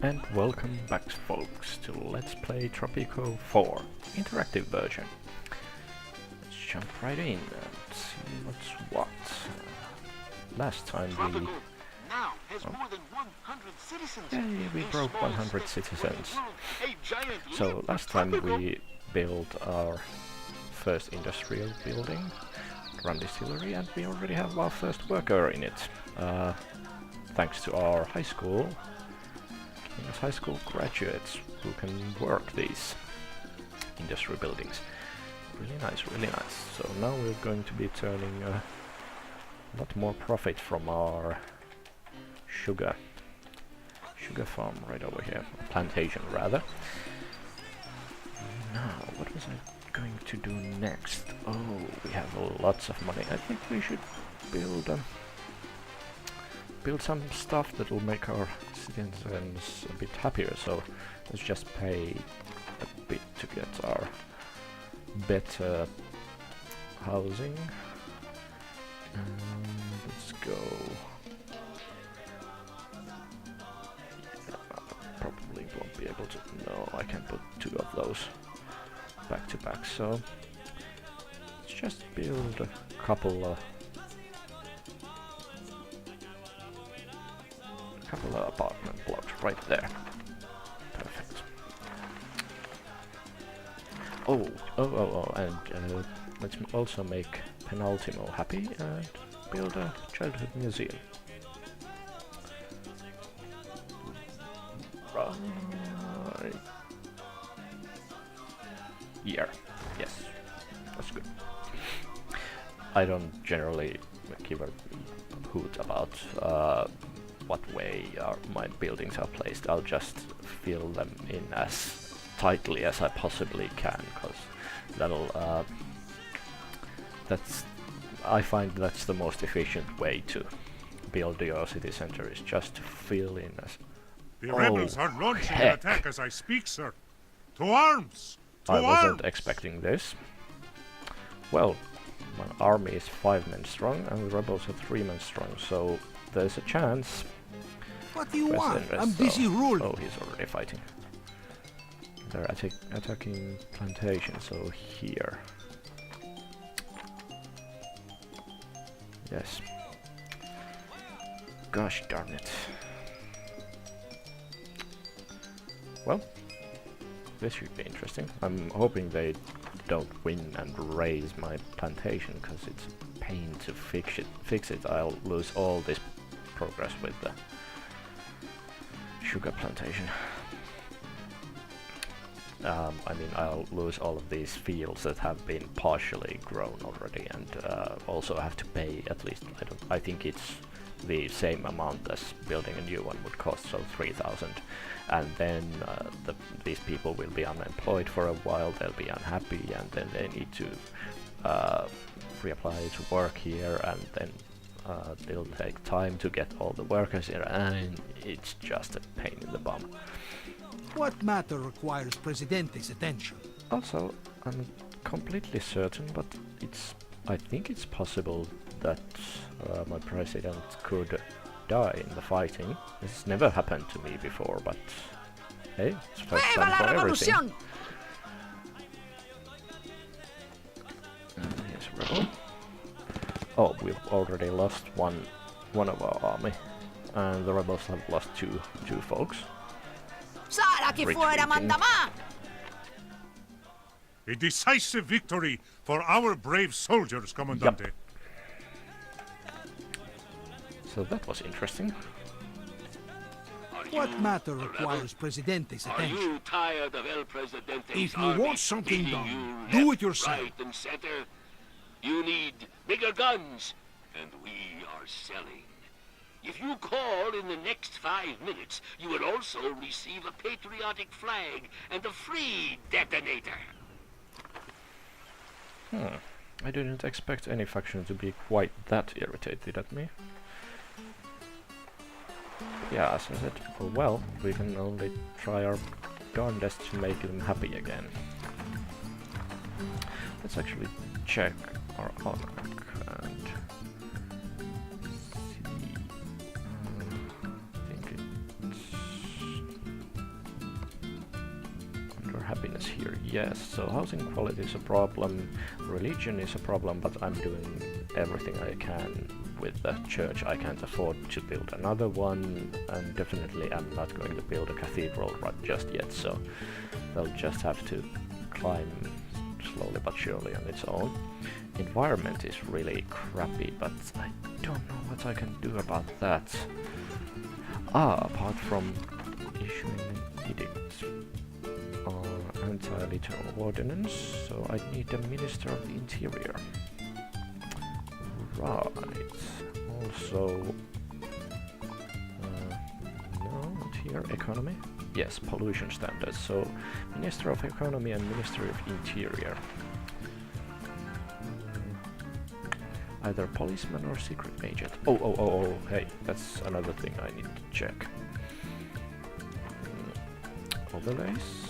And welcome back, folks, to Let's Play Tropico 4 interactive version. Let's jump right in and see what's what. Last time we... Now has more than 100 citizens. Yay, we broke 100 citizens. So last time we built our first industrial building, Run Distillery, and we already have our first worker in it. Thanks to our high school. As high school graduates who can work these industrial buildings. Really nice, really nice. So now we're going to be turning a lot more profit from our sugar farm right over here, plantation rather. Now, what was I going to do next? Oh, we have lots of money. I think we should build some stuff that will make our citizens a bit happier, so let's just pay a bit to get our better housing. Let's go. Probably won't be able to. No, I can put two of those back to back, so let's just build a couple of apartment blocks right there. Perfect. And let's also make Penultimo happy and build a childhood museum. Right. Here. Yes. That's good. I don't generally give a hoot about what way my buildings are placed. I'll just fill them in as tightly as I possibly can, because that'll I find that's the most efficient way to build your city center, is just to fill in as... The rebels are launching an attack as I speak, sir. To arms! To I wasn't arms! expecting this. Well, my army is 5 men strong and the rebels are 3 men strong, so there's a chance. What do you want? I'm busy ruling. Oh, he's already fighting. They're attacking plantation, so here. Yes. Gosh darn it. Well, this should be interesting. I'm hoping they don't win and raise my plantation, because it's a pain to fix it. I'll lose all this progress with the sugar plantation. I mean, I'll lose all of these fields that have been partially grown already, and also have to pay at least, I think it's the same amount as building a new one would cost, so 3,000. And then these people will be unemployed for a while, they'll be unhappy, and then they need to reapply to work here, and then it'll take time to get all the workers here, and it's just a pain in the bum. What matter requires Presidente's attention? Also, I'm completely certain, but I think it's possible that my president could die in the fighting. It's never happened to me before, but hey, it's first time for everything. Here's a rebel. Oh, we've already lost one of our army, and the rebels have lost two folks. A decisive victory for our brave soldiers, Commandante. Yep. So that was interesting. What matter requires Presidente's attention? Are you tired of El Presidente's If you army want something beating done, you do left, it yourself. Right and center? You need bigger guns, and we are selling. If you call in the next 5 minutes, you will also receive a patriotic flag and a free detonator. I didn't expect any faction to be quite that irritated at me. Yeah, as I said, well, we can only try our darndest to make them happy again. Let's actually check our almanac and see. I think it's Yes, so housing quality is a problem, religion is a problem, but I'm doing everything I can with the church. I can't afford to build another one, and definitely I'm not going to build a cathedral right just yet, so they'll just have to climb slowly but surely on its own. Environment is really crappy, but I don't know what I can do about that. Apart from issuing edicts. Anti-litter ordinance, so I need a Minister of the Interior. Right. Also, no, not here. Economy. Yes, pollution standards. So, Minister of Economy and Ministry of Interior. Either policeman or secret agent. Oh, hey, that's another thing I need to check. Overlays.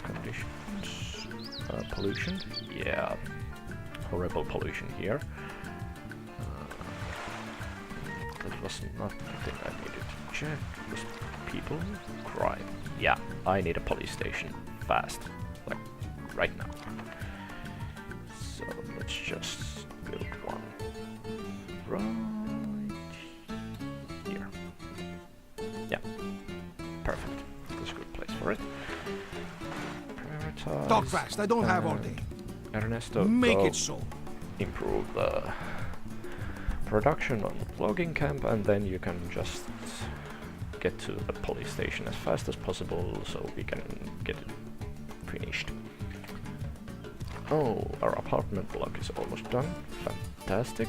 Conditions. Pollution. Yeah. Horrible pollution here. That was not the thing I needed to check. Just people. Crime. Yeah, I need a police station. Fast. Like, right now. So, let's just build one. Right here. Yeah. Perfect. That's a good place for it. Prioritize. Talk fast, I don't have all day. Ernesto, Make go it so. improve the production on the logging camp, and then you can just get to the police station as fast as possible so we can get it finished. Oh, our apartment block is almost done. Fantastic.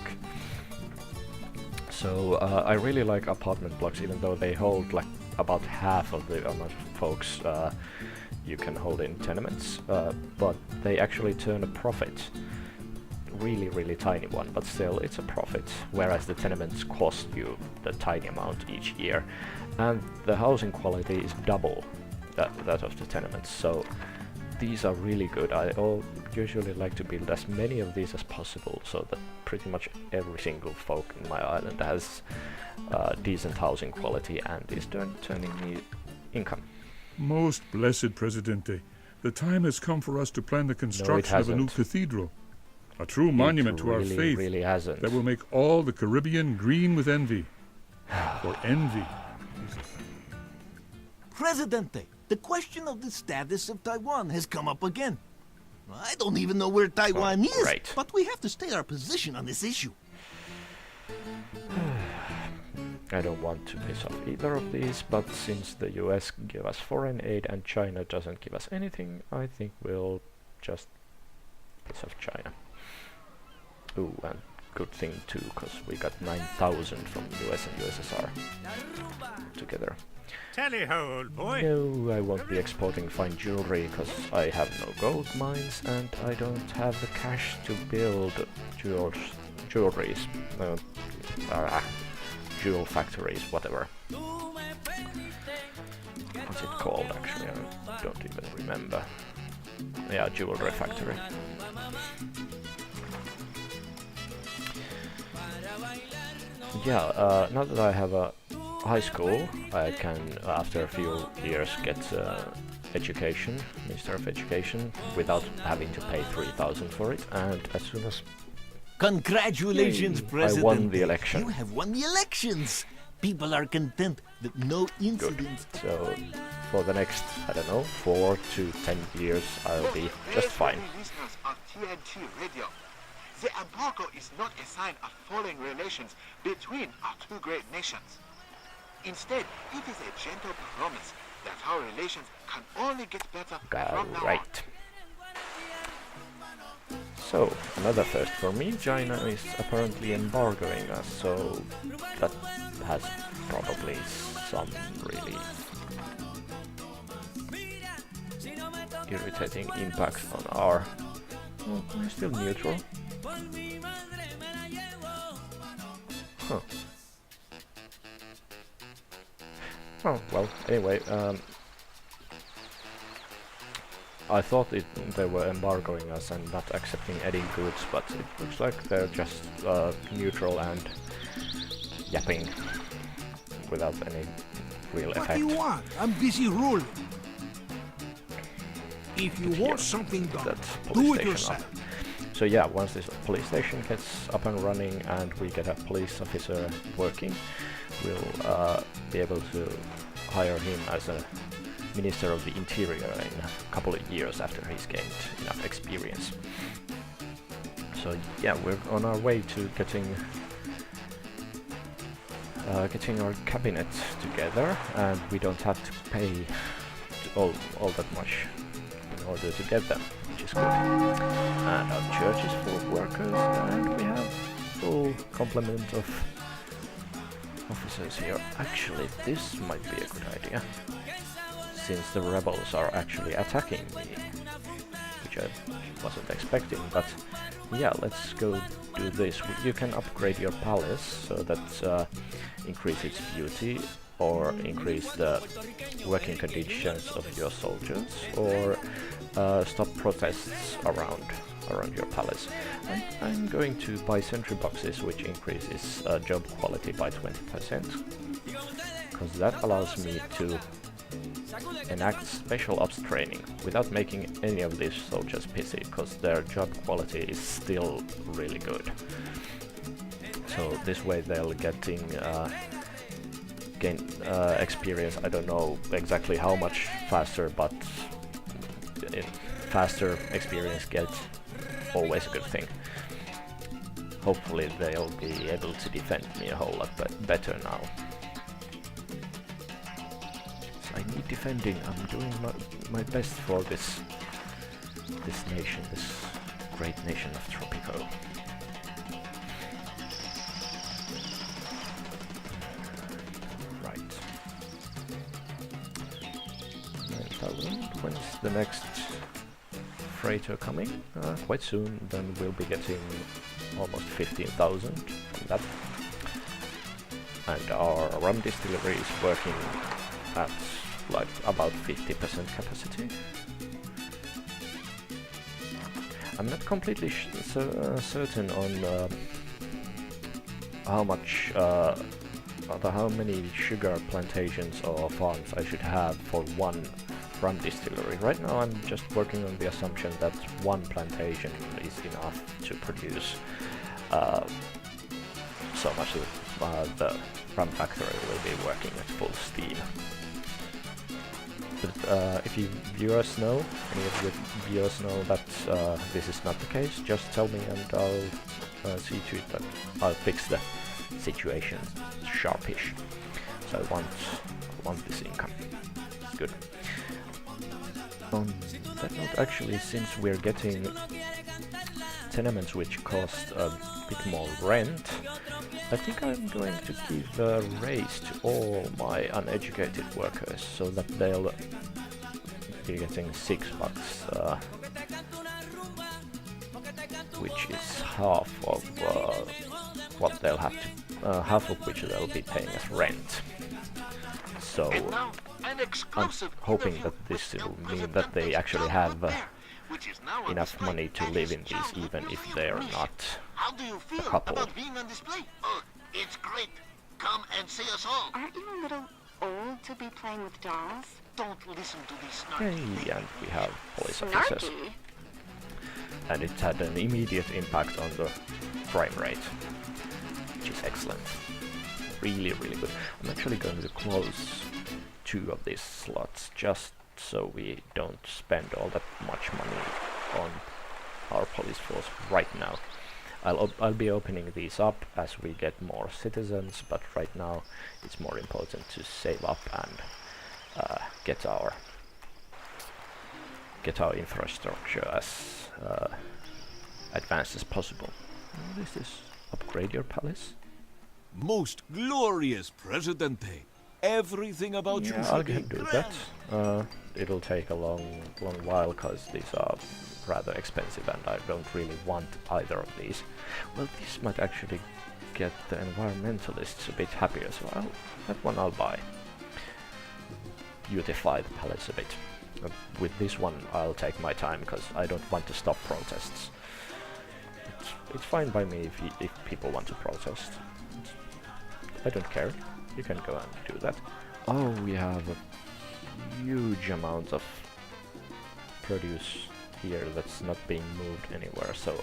So I really like apartment blocks, even though they hold like about half of the amount of folks you can hold in tenements, but they actually turn a profit. Really tiny one, but still it's a profit, whereas the tenements cost you the tiny amount each year, and the housing quality is double that of the tenements, so these are really good. I usually like to build as many of these as possible, so that pretty much every single folk in my island has decent housing quality and is turning me income. Most blessed Presidente, the time has come for us to plan the construction of a new cathedral. A true monument to our faith really hasn't. that will make all the Caribbean green with envy. For envy. Presidente, the question of the status of Taiwan has come up again. I don't even know where Taiwan is, right. but we have to state our position on this issue. I don't want to piss off either of these, but since the US give us foreign aid and China doesn't give us anything, I think we'll just piss off China. Ooh, and good thing too, because we got 9,000 from US and USSR together. Tally-ho, old boy. No, I won't be exporting fine jewelry, because I have no gold mines and I don't have the cash to build jewelries. Jewel factories, whatever. What's it called actually? I don't even remember. Yeah, jewelry factory. Yeah, now that I have a high school, I can, after a few years, get education, Minister of Education, without having to pay 3,000 for it, and as soon as Congratulations, President. I won the election. You have won the elections. People are content that no incidents. Good. So, for the next, I don't know, 4 to 10 years, I'll be just fine. Listeners of TNT Radio, the embargo is not a sign of falling relations between our two great nations. Instead, it is a gentle promise that our relations can only get better from now on. Right. So, another first for me, China is apparently embargoing us, so that has probably some really irritating impacts on our... Oh, we're still neutral. Huh. Oh, well, anyway, I thought they were embargoing us and not accepting any goods, but it looks like they're just neutral and yapping without any real effect. What do you want? I'm busy ruling. If you put want here, something put done, that do police it station yourself. up. So yeah, once this police station gets up and running and we get a police officer working, we'll be able to hire him as a Minister of the Interior in a couple of years after he's gained enough experience. So yeah, we're on our way to getting our cabinet together, and we don't have to pay all that much in order to get them, which is good. And our church is full of workers, and we have full complement of officers here. Actually, this might be a good idea, since the rebels are actually attacking me, which I wasn't expecting, but yeah, let's go do this. You can upgrade your palace so that increase its beauty, or increase the working conditions of your soldiers, or stop protests around your palace. I'm going to buy sentry boxes, which increases job quality by 20%, because that allows me to enact special ops training without making any of these soldiers pissy, because their job quality is still really good. So this way they'll gain experience. I don't know exactly how much faster, but faster experience gets always a good thing. Hopefully they'll be able to defend me a whole lot better now. So I need defending. I'm doing my best for this nation, this great nation of Tropico. When's the next freighter coming? Quite soon, then we'll be getting almost 15,000 from that. And our rum distillery is working at like about 50% capacity. I'm not completely certain on how many sugar plantations or farms I should have for one rum distillery. Right now I'm just working on the assumption that one plantation is enough to produce so much that the rum factory will be working at full steam. But if you viewers know, any of the viewers know that this is not the case, just tell me and I'll see to it that I'll fix the situation sharpish. So I want this income. Good. On that note, actually, since we're getting tenements which cost a bit more rent, I think I'm going to give a raise to all my uneducated workers so that they'll be getting $6, which is half of what they'll have to, half of which they'll be paying as rent. So I'm hoping that this will mean that they actually have enough money to live in these, even if they're not a couple. Oh, it's great. Come and see us all. Aren't you a little old to be playing with dolls? Don't listen to these snarky. Okay, and we have police officers. Snarky? And it had an immediate impact on the crime rate, which is excellent. Really, really good. I'm actually going to close 2 of these slots just so we don't spend all that much money on our police force right now. I'll be opening these up as we get more citizens, but right now it's more important to save up and get our infrastructure as advanced as possible. What is this? Upgrade your palace? Most glorious Presidente. Everything about you Yeah, I can do that. It'll take a long while because these are rather expensive and I don't really want either of these. Well, this might actually get the environmentalists a bit happier, so that one I'll buy. Beautify the palace a bit. With this one I'll take my time because I don't want to stop protests. It's fine by me if people want to protest. I don't care. You can go and do that. Oh, we have a huge amount of produce here that's not being moved anywhere. So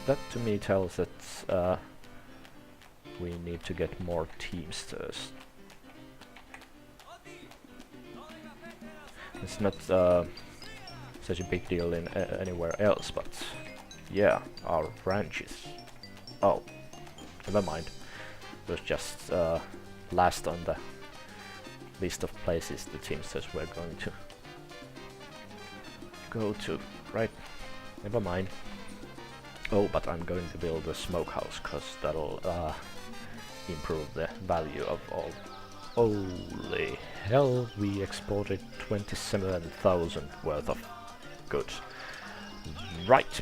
that to me tells that we need to get more teamsters. It's not such a big deal in anywhere else, but yeah, our branches. Oh, never mind. It was just last on the list of places the teamsters were going to go to. Right, never mind. Oh, but I'm going to build a smokehouse, cause that'll improve the value of all. Holy hell, we exported 27,000 worth of goods. Right.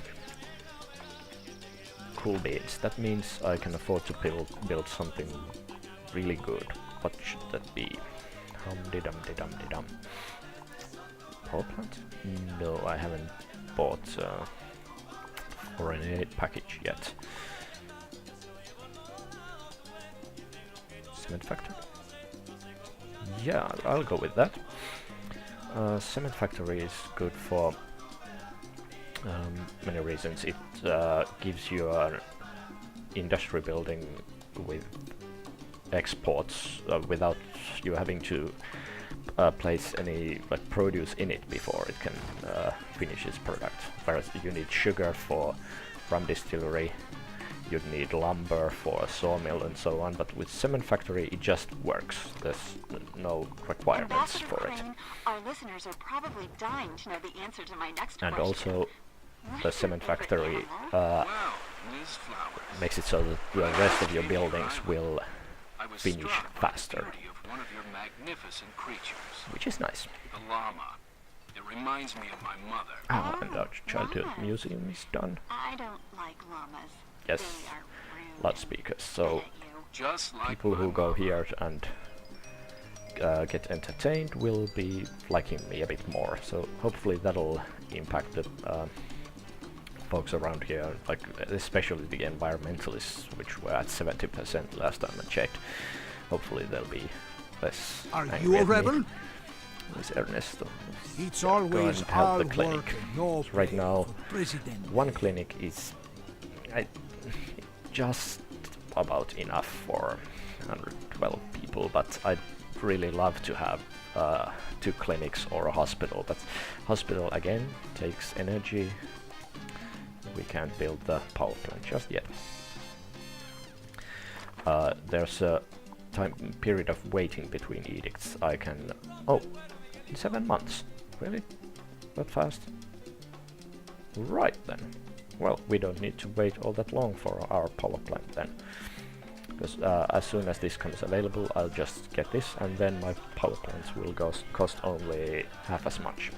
Cool beans. That means I can afford to build something really good. What should that be? Hum-de-dum-de-dum-de-dum. Power plant? No, I haven't bought foreign aid package yet. Cement factory? Yeah, I'll go with that. Cement factory is good for many reasons. It gives you an industry building with exports without you having to place any produce in it before it can finish its product. Whereas you need sugar for rum distillery, you'd need lumber for a sawmill and so on, but with cement factory it just works. There's no requirements for it. Our listeners are probably dying to know the answer to my next and question. Also the cement factory makes it so that the rest of your buildings will finish faster, which is nice. The llama. It reminds me of my mother. Ah, and our childhood museum is done. I don't like llamas. Yes, They are rude. loudspeakers. So Just like people who go here and get entertained will be liking me a bit more. So hopefully that'll impact the folks around here, like especially the environmentalists, which were at 70% last time I checked. Hopefully they'll be less Are angry you a at me. rebel? Where's Ernesto? It's Go and always help our the clinic. work and no Right pay now, for President. one clinic is just about enough for 112 people, but I'd really love to have 2 clinics or a hospital. But hospital again takes energy. We can't build the power plant just yet. There's a period of waiting between edicts. I can... Oh, 7 months. Really? That fast? Right then. Well, we don't need to wait all that long for our power plant then. Because as soon as this comes available, I'll just get this, and then my power plants will cost only half as much.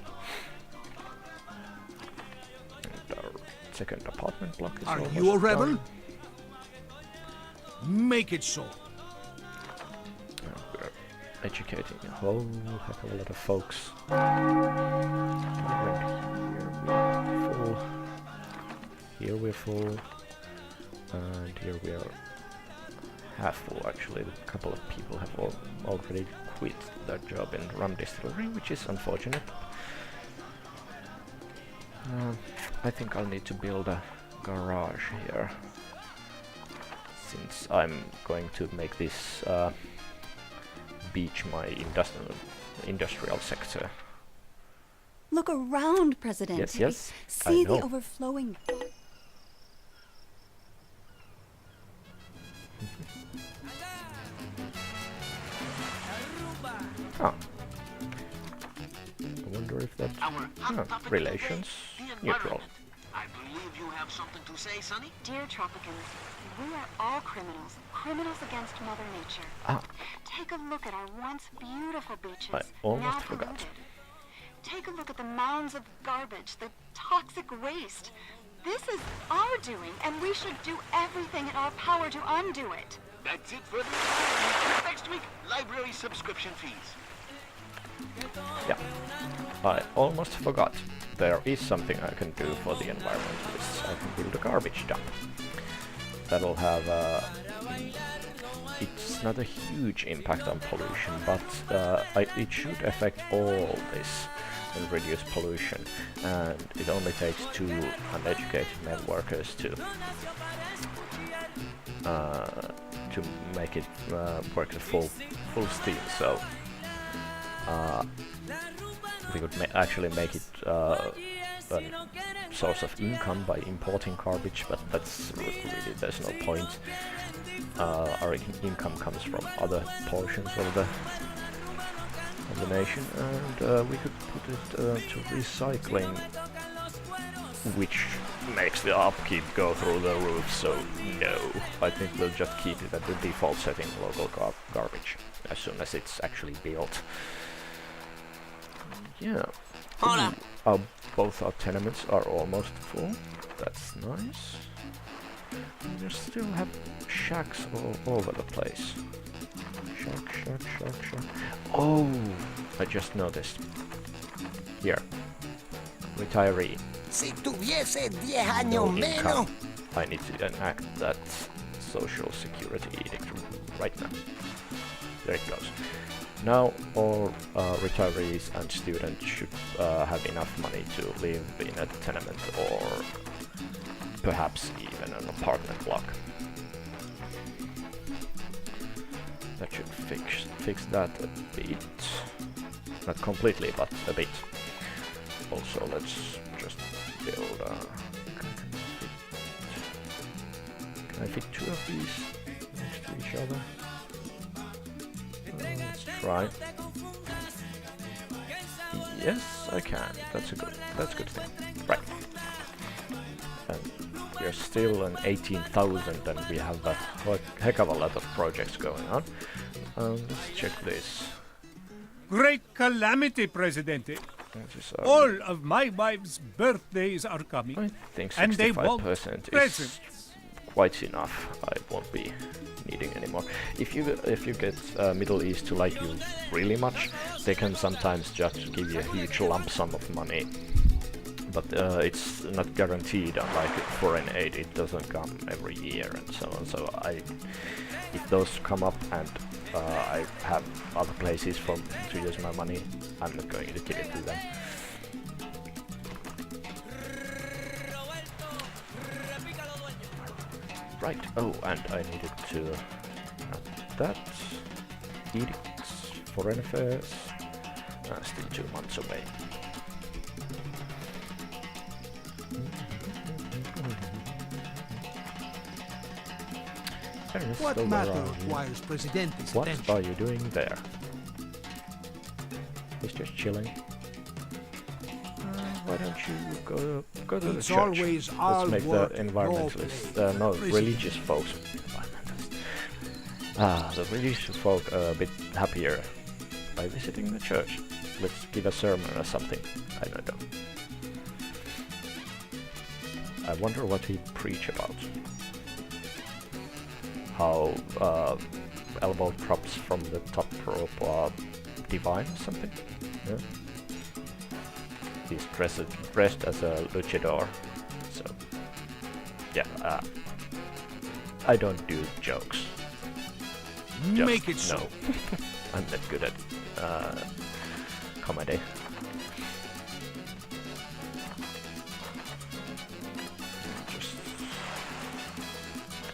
And our second apartment block is Are almost you a rebel? done. Make it so. We're educating a whole heck of a lot of folks. Here we're full, and here we are half full. Actually, a couple of people have already quit their job in rum distillery, which is unfortunate. I think I'll need to build a garage here, since I'm going to make this beach my industrial sector. Look around, President. Yes, yes, See I the know. overflowing. Ah. I wonder if that's relations neutral. I believe you have something to say, Sonny? Dear Tropicans, we are all criminals. Criminals against Mother Nature. Ah, Take a look at our once beautiful beaches, I almost now forgot. polluted. Take a look at the mounds of garbage, the toxic waste. This is our doing, and we should do everything in our power to undo it. That's it for this time. Next week, library subscription fees. Yeah, I almost forgot. There is something I can do for the environmentalists. I can build a garbage dump. That'll have it's not a huge impact on pollution, but it should affect all this and reduce pollution, and it only takes 2 uneducated male workers to make it work at full steam. So we could actually make it a source of income by importing garbage, but that's really, there's no point. Our income comes from other portions of the nation, and we could put it to recycling, which makes the upkeep go through the roof. So no, I think we'll just keep it at the default setting, local garbage, as soon as it's actually built. Yeah. Both our tenements are almost full. That's nice. We still have shacks all over the place. Shack. Oh, I just noticed. Here. Retiree. Si tuviese 10 años No menos. income. I need to enact that social security edict right now. There it goes. Now all retirees and students should have enough money to live in a tenement or perhaps even an apartment block. That should fix that a bit. Not completely, but a bit. Also, let's just build can I fit 2 of these next to each other? Let's try. Yes, I can. That's a good thing. Right. And we're still on 18,000, and we have a heck of a lot of projects going on. Let's check this. Great calamity, Presidente. All of my wife's birthdays are coming. I think 65% and they want is presents. quite enough. I won't be needing anymore. If you get Middle East to like you really much, they can sometimes just give you a huge lump sum of money. But it's not guaranteed. Unlike foreign aid, it doesn't come every year and so on. So if those come up and I have other places to use my money, I'm not going to give it to them. Right. Oh, and I needed to that edicts, foreign affairs. Still 2 months away. What matter requires Presidente's attention? What are you doing there? He's just chilling. Why don't you go to the church? Always Let's make the work, environmentalists, no, religious folks. The religious folk are a bit happier by visiting the church. Let's give a sermon or something. I don't know. I wonder what he'd preach about. How elbow drops from the top rope are divine or something? Yeah. He's dressed as a luchador, so yeah. I don't do jokes. Just Make it so. no. I'm not good at comedy. Just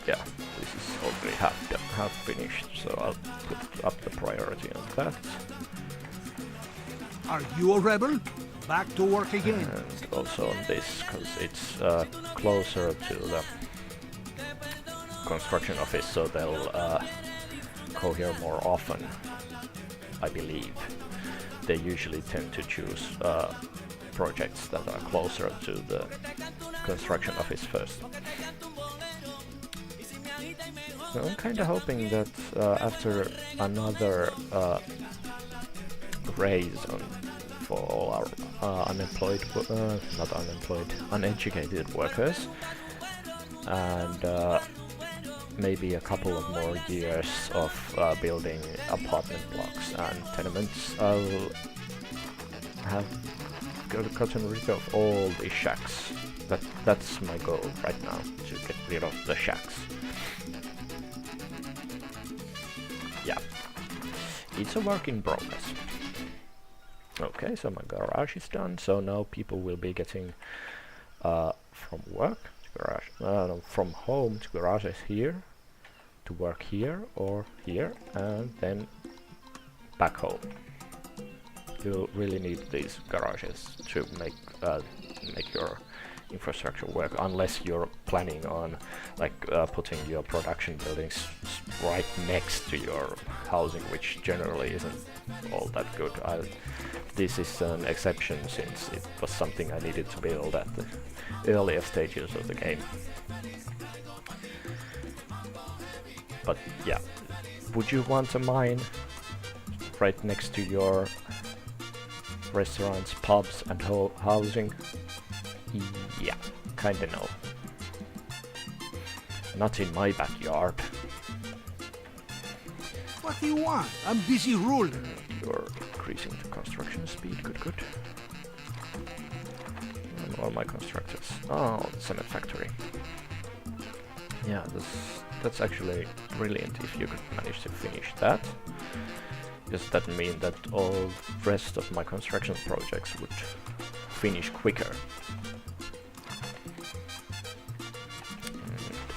yeah. This is already half finished, so I'll put up the priority on that. Are you a rebel? Back to work again. And also on this, because it's closer to the construction office, so they'll go here more often, I believe. They usually tend to choose projects that are closer to the construction office first. So I'm kind of hoping that after another raise for all our uneducated workers, and maybe a couple of more years of building apartment blocks and tenements, I'll have gotten rid of all the shacks. That's my goal right now, to get rid of the shacks. it's a work in progress. Okay, so my garage is done, so now people will be getting from work to garage, no, from home to garages here, to work here or here, and then back home. You really need these garages to make your infrastructure work, unless you're planning on like putting your production buildings right next to your housing, which generally isn't all that good. This is an exception since it was something I needed to build at the earlier stages of the game. But yeah, would you want a mine right next to your restaurants, pubs and housing? Yeah, kinda no. Not in my backyard. What do you want? I'm busy ruling. You're increasing the construction speed, good. And all my constructors. Oh, the cement factory. Yeah, that's actually brilliant if you could manage to finish that. Because that means that all the rest of my construction projects would finish quicker.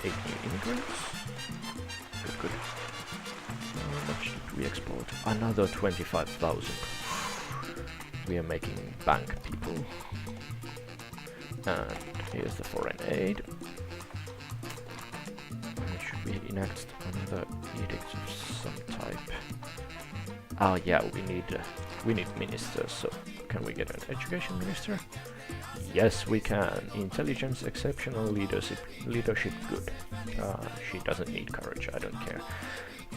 8 new immigrants. Good. How much did we export? Another 25,000. We are making bank, people. And here's the foreign aid. Should we enact another edict of some type? Oh yeah, we need ministers. So can we get an education minister? Yes, we can. Intelligence, exceptional, leadership good. She doesn't need courage, I don't care.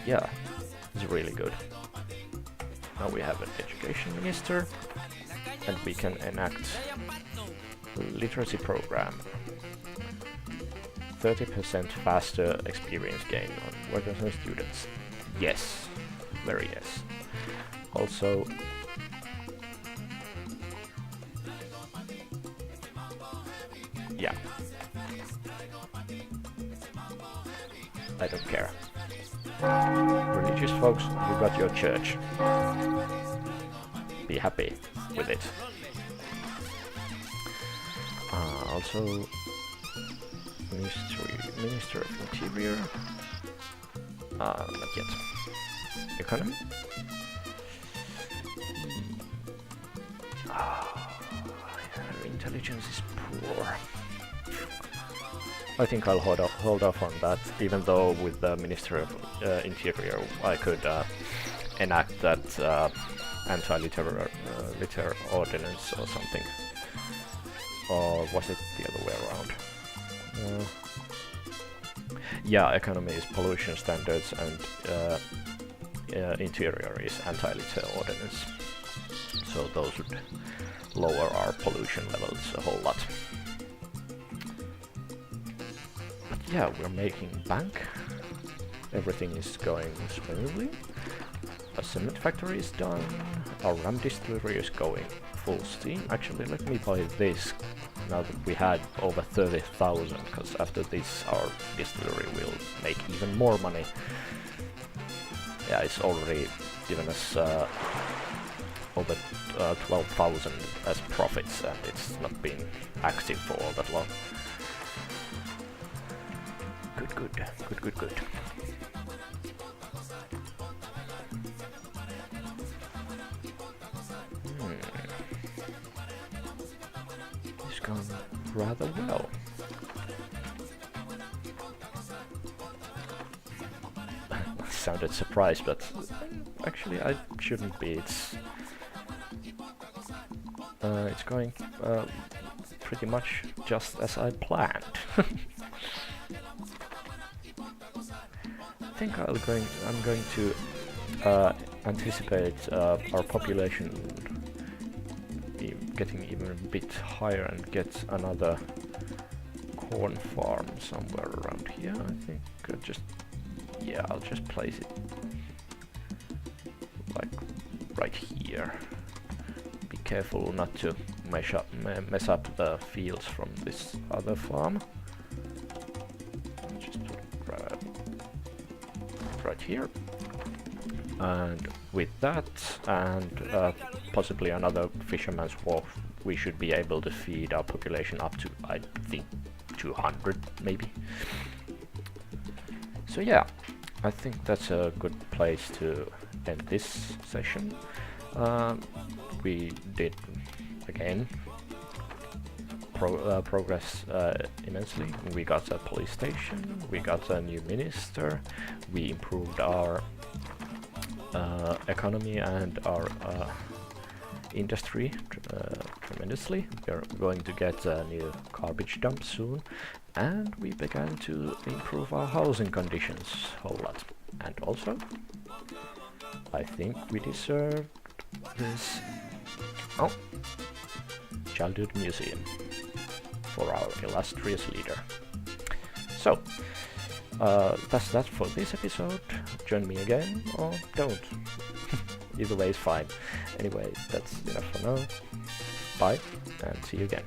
Yeah, it's really good. Now we have an education minister, and we can enact literacy program. 30% faster experience gain on workers and students. Yes, very yes. Also, yeah, I don't care. Religious folks, you got your church. Be happy with it. Also, Minister of Interior. Not yet. Economy. Her intelligence is poor. I think I'll hold off on that, even though with the Minister of Interior I could enact that anti-litter ordinance or something. Or was it the other way around? Yeah, economy is pollution standards and interior is anti-litter ordinance. So those would lower our pollution levels a whole lot. But yeah, we're making bank. Everything is going smoothly. A cement factory is done. Our rum distillery is going full steam. Actually, let me buy this now that we had over 30,000, because after this our distillery will make even more money. Yeah, it's already given us over 12,000 as profits, and it's not been active for all that long. Good. It's gone rather well. I sounded surprised, but actually I shouldn't be. It's going pretty much just as I planned. I think I'm going to anticipate our population getting even a bit higher and get another corn farm somewhere around here. I think I'll just place it like right here. Be careful not to mess up the fields from this other farm. Just put it right here. And with that, and possibly another fisherman's wharf, we should be able to feed our population up to, I think, 200 maybe. So yeah, I think that's a good place to end this session. We did, again, progress immensely. We got a police station, we got a new minister, we improved our economy and our industry tremendously. We're going to get a new garbage dump soon, and we began to improve our housing conditions a whole lot. And also, I think we deserve this childhood museum for our illustrious leader. So, that's that for this episode. Join me again, or don't. Either way is fine. Anyway, that's enough for now. Bye, and see you again.